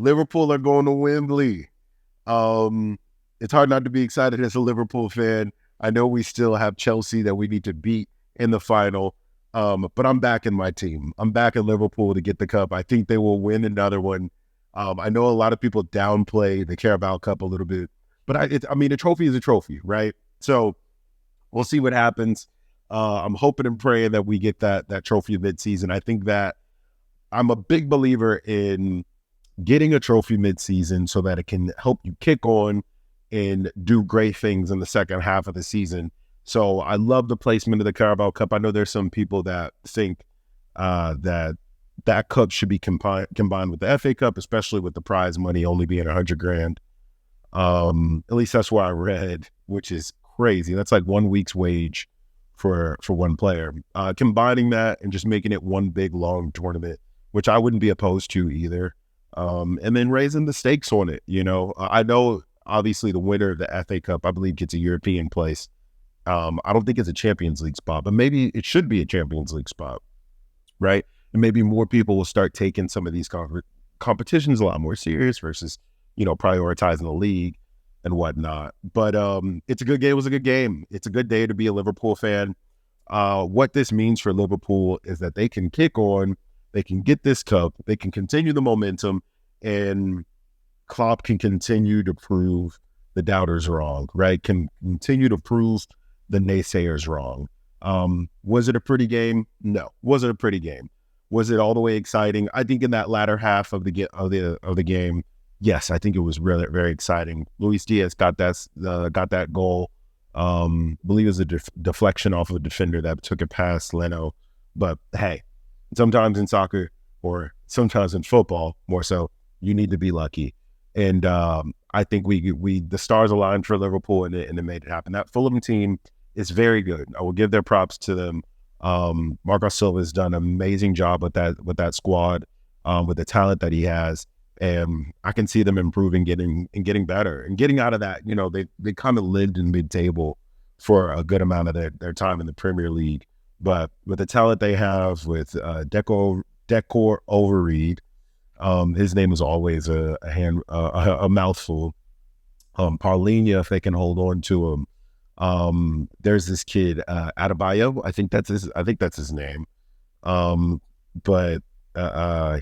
Liverpool are going to Wembley. It's hard not to be excited as a Liverpool fan. I know we still have Chelsea that we need to beat in the final, but I'm backing my team. I'm backing Liverpool to get the cup. I think they will win another one. I know a lot of people downplay the Carabao Cup a little bit, but I mean, a trophy is a trophy, right? So we'll see what happens. I'm hoping and praying that we get that trophy mid-season. I think that I'm a big believer in getting a trophy mid-season so that it can help you kick on and do great things in the second half of the season. So I love the placement of the Carabao Cup. I know there's some people that think that cup should be combined with the FA Cup, especially with the prize money only being $100,000. At least that's what I read, which is crazy. That's like 1 week's wage for one player. Combining that and just making it one big long tournament, which I wouldn't be opposed to either. And then raising the stakes on it. I know obviously the winner of the FA Cup, I believe, gets a European place. I don't think it's a Champions League spot, but maybe it should be a Champions League spot, right? And maybe more people will start taking some of these competitions a lot more serious versus, prioritizing the league and whatnot. But it's a good game. It was a good game. It's a good day to be a Liverpool fan. What this means for Liverpool is that they can kick on, they can get this cup, they can continue the momentum, and Klopp can continue to prove the doubters wrong, right? Can continue to prove the naysayers wrong. Was it a pretty game? No. Was it a pretty game? Was it all the way exciting? I think in that latter half of the game, yes, I think it was really very exciting. Luis Diaz got that goal. Believe it was a deflection off of a defender that took it past Leno. But hey, sometimes in soccer, or sometimes in football more so, you need to be lucky. And I think the stars aligned for Liverpool, and it made it happen. That Fulham team is very good. I will give their props to them. Marco Silva has done an amazing job with that squad, with the talent that he has, and I can see them improving, getting better, and getting out of that. They kind of lived in mid-table for a good amount of their time in the Premier League, but with the talent they have, with Decor Overreed, his name is always a mouthful. Paulinho, if they can hold on to him. There's this kid, Adebayo. I think that's his name. But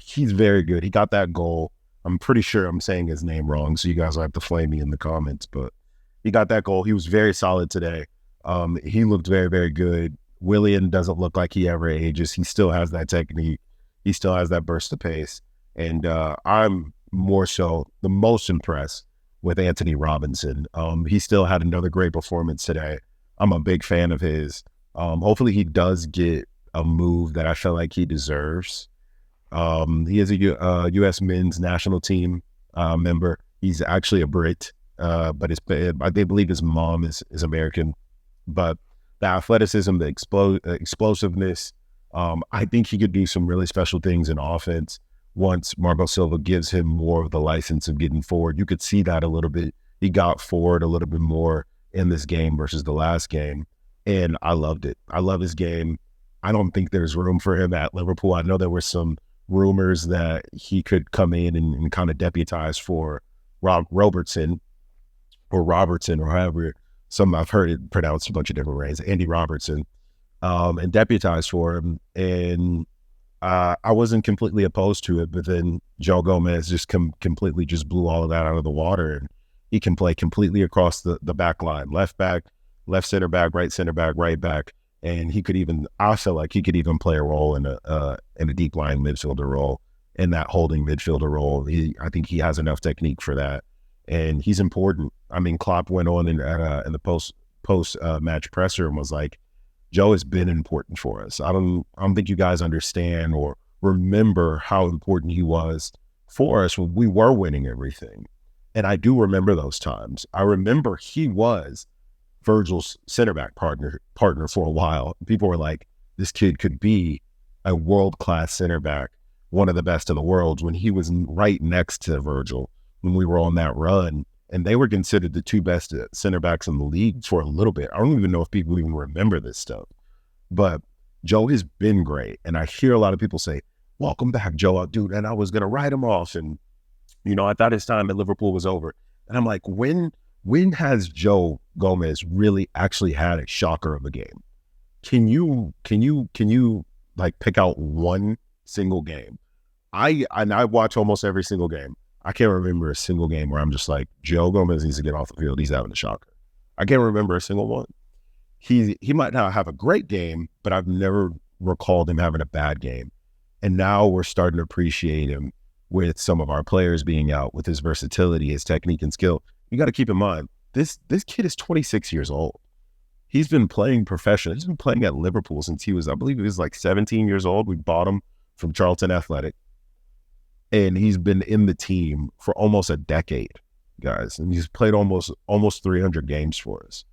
he's very good. He got that goal. I'm pretty sure I'm saying his name wrong, so you guys will have to flame me in the comments, but he got that goal. He was very solid today. He looked very, very good. Willian doesn't look like he ever ages. He still has that technique. He still has that burst of pace. And I'm more so the most impressed with Anthony Robinson. He still had another great performance today. I'm a big fan of his. Hopefully he does get a move that I feel like he deserves. He is a U.S. men's national team member. He's actually a Brit, but I believe his mom is American. But the athleticism, the explosiveness, I think he could do some really special things in offense once Marco Silva gives him more of the license of getting forward. You could see that a little bit. He got forward a little bit more in this game versus the last game, and I loved it. I love his game. I don't think there's room for him at Liverpool. I know there were some rumors that he could come in and kind of deputize for Robertson, or however I've heard it pronounced a bunch of different ways, Andy Robertson, and deputize for him. And I wasn't completely opposed to it, but then Joe Gomez just completely just blew all of that out of the water, and he can play completely across the back line, left back, left center back, right back, and I feel like he could even play a role in a deep line midfielder role, in that holding midfielder role. I think he has enough technique for that, and he's important. I mean, Klopp went on in the post match presser and was like, Joe has been important for us. I don't think you guys understand or remember how important he was for us when we were winning everything. And I do remember those times. I remember he was Virgil's center back partner for a while. People were like, this kid could be a world-class center back, one of the best in the world, when he was right next to Virgil when we were on that run. And they were considered the two best center backs in the league for a little bit. I don't even know if people even remember this stuff. But Joe has been great. And I hear a lot of people say, welcome back, Joe, dude. And I was going to write him off. And I thought his time at Liverpool was over. And I'm like, when has Joe Gomez really actually had a shocker of a game? Can you like pick out one single game? I watch almost every single game. I can't remember a single game where I'm just like, Joe Gomez needs to get off the field. He's having a shocker. I can't remember a single one. He might not have a great game, but I've never recalled him having a bad game. And now we're starting to appreciate him with some of our players being out, with his versatility, his technique and skill. You got to keep in mind, this kid is 26 years old. He's been playing professional. He's been playing at Liverpool since I believe he was like 17 years old. We bought him from Charlton Athletic. And he's been in the team for almost a decade, guys. And he's played almost 300 games for us.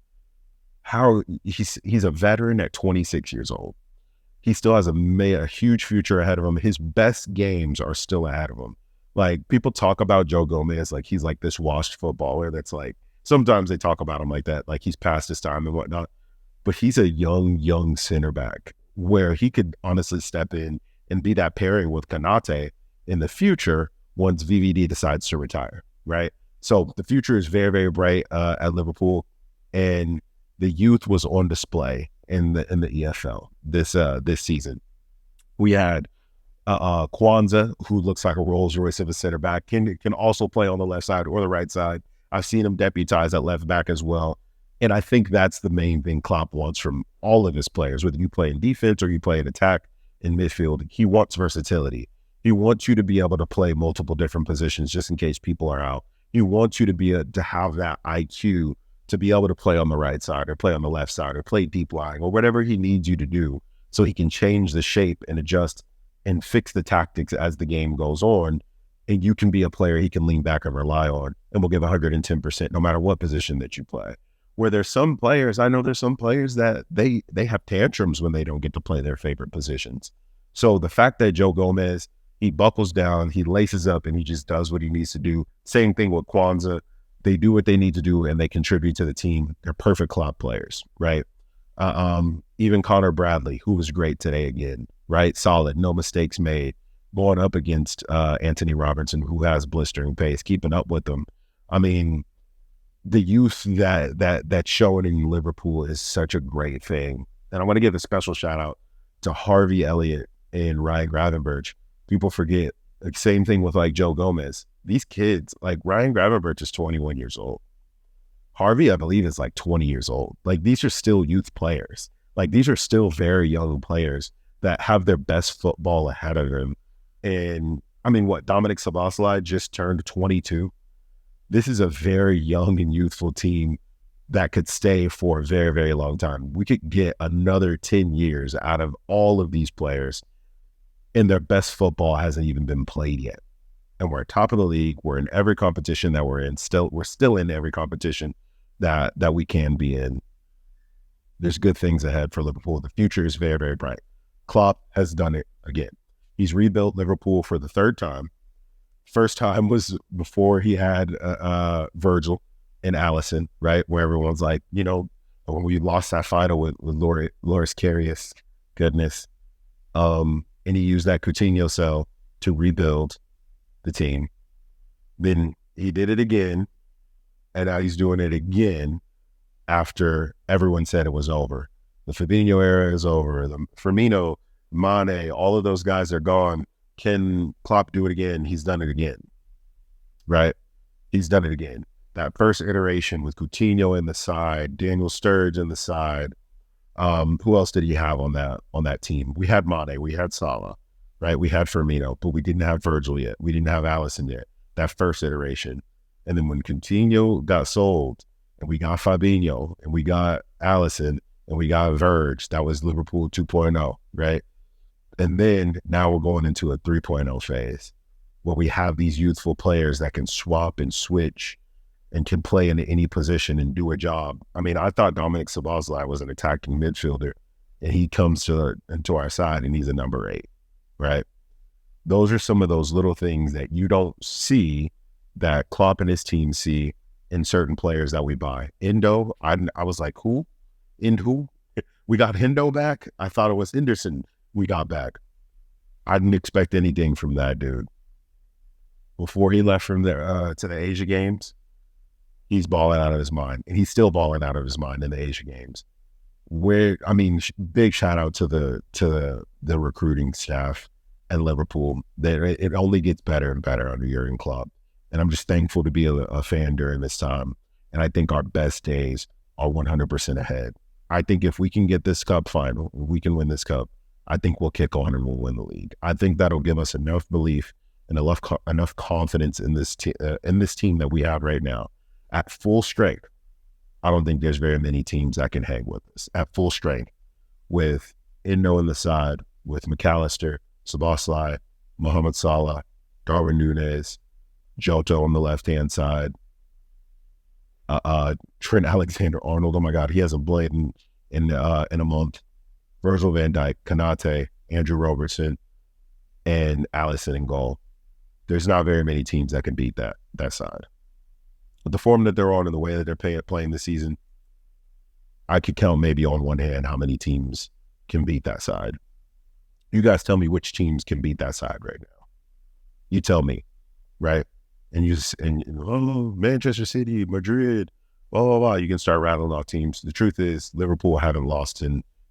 He's a veteran at 26 years old. He still has a huge future ahead of him. His best games are still ahead of him. Like, people talk about Joe Gomez like he's like this washed footballer that's like, sometimes they talk about him like that, like he's past his time and whatnot. But he's a young center back where he could honestly step in and be that pairing with Konate in the future once VVD decides to retire, right? So the future is very, very bright at Liverpool, and the youth was on display in the EFL this season. We had Quansah, who looks like a Rolls Royce of a center back, can also play on the left side or the right side. I've seen him deputize at left back as well. And I think that's the main thing Klopp wants from all of his players, whether you play in defense or you play in attack, in midfield. He wants versatility. He wants you to be able to play multiple different positions just in case people are out. He wants you to have that IQ to be able to play on the right side or play on the left side or play deep lying or whatever he needs you to do so he can change the shape and adjust and fix the tactics as the game goes on. And you can be a player he can lean back and rely on and will give 110% no matter what position that you play. Where there's some players, I know there's some players that they have tantrums when they don't get to play their favorite positions. So the fact that Joe Gomez, he buckles down, he laces up, and he just does what he needs to do. Same thing with Quansah. They do what they need to do, and they contribute to the team. They're perfect Klopp players, right? Even Connor Bradley, who was great today again, right? Solid, no mistakes made. Going up against Anthony Robertson, who has blistering pace, keeping up with them. I mean, the youth that's showing in Liverpool is such a great thing. And I want to give a special shout out to Harvey Elliott and Ryan Gravenberch. People forget, like, same thing with like Joe Gomez. These kids, like Ryan Gravenberch is 21 years old. Harvey, I believe, is like 20 years old. Like, these are still youth players. Like, these are still very young players that have their best football ahead of them. And I mean, Dominic Szoboszlai just turned 22. This is a very young and youthful team that could stay for a very, very long time. We could get another 10 years out of all of these players, and their best football hasn't even been played yet. And we're top of the league. We're in every competition that we're in. We're still in every competition that we can be in. There's good things ahead for Liverpool. The future is very, very bright. Klopp has done it again. He's rebuilt Liverpool for the third time. First time was before he had Virgil and Alisson, right? Where everyone's like, when we lost that final with Loris Karius, goodness. And he used that Coutinho cell to rebuild the team. Then he did it again, and now he's doing it again after everyone said it was over. The Fabinho era is over. The Firmino, Mane, all of those guys are gone. Can Klopp do it again? He's done it again, right? He's done it again. That first iteration with Coutinho in the side, Daniel Sturridge in the side. Who else did he have on that team? We had Mane, we had Salah, right? We had Firmino, but we didn't have Virgil yet. We didn't have Alisson yet. That first iteration. And then when Coutinho got sold, and we got Fabinho, and we got Alisson, and we got Verge, that was Liverpool 2.0, right? And then now we're going into a 3.0 phase where we have these youthful players that can swap and switch and can play in any position and do a job. I mean, I thought Dominic Szoboszlai was an attacking midfielder, and he comes into our side and he's a number 8, right? Those are some of those little things that you don't see that Klopp and his team see in certain players that we buy. Endo, I was like, who? Who? We got Hendo back? I thought it was Henderson we got back. I didn't expect anything from that dude. before he left from there to the Asia Games, he's balling out of his mind, and he's still balling out of his mind in the Asia Games. Big shout out to the recruiting staff at Liverpool. It only gets better and better under Jurgen Klopp, and I'm just thankful to be a fan during this time. And I think our best days are 100% ahead. I think if we can get this cup final, if we can win this cup, I think we'll kick on and we'll win the league. I think that'll give us enough belief and enough confidence in this team that we have right now at full strength. I don't think there's very many teams that can hang with us at full strength, with Indo on the side, with McAllister, Szoboszlai, Mohamed Salah, Darwin Núñez, Jota on the left-hand side, Trent Alexander-Arnold. Oh my God, he hasn't played in a month. Virgil van Dijk, Konate, Andrew Robertson, and Alisson in goal. There's not very many teams that can beat that side. But the form that they're on and the way that they're playing this season, I could count maybe on one hand how many teams can beat that side. You guys tell me which teams can beat that side right now. You tell me, right? And Manchester City, Madrid, blah, blah, blah. You can start rattling off teams. The truth is Liverpool haven't lost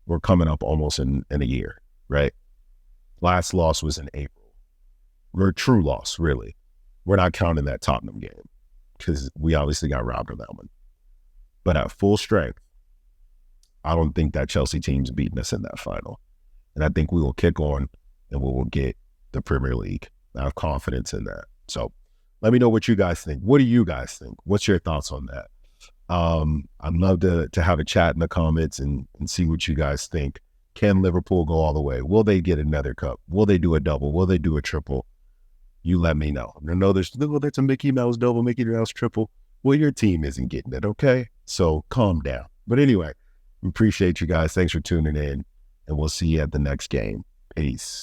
we're coming up almost in a year, right? Last loss was in April. We're a true loss, really. We're not counting that Tottenham game because we obviously got robbed of that one. But at full strength, I don't think that Chelsea team's beating us in that final. And I think we will kick on and we will get the Premier League. I have confidence in that. So let me know what you guys think. What do you guys think? What's your thoughts on that? I'd love to have a chat in the comments and see what you guys think. Can Liverpool go all the way? Will they get another cup? Will they do a double? Will they do a triple? You let me know. I know there's a Mickey Mouse double, Mickey Mouse triple. Well, your team isn't getting it, okay? So calm down. But anyway, we appreciate you guys. Thanks for tuning in, and we'll see you at the next game. Peace.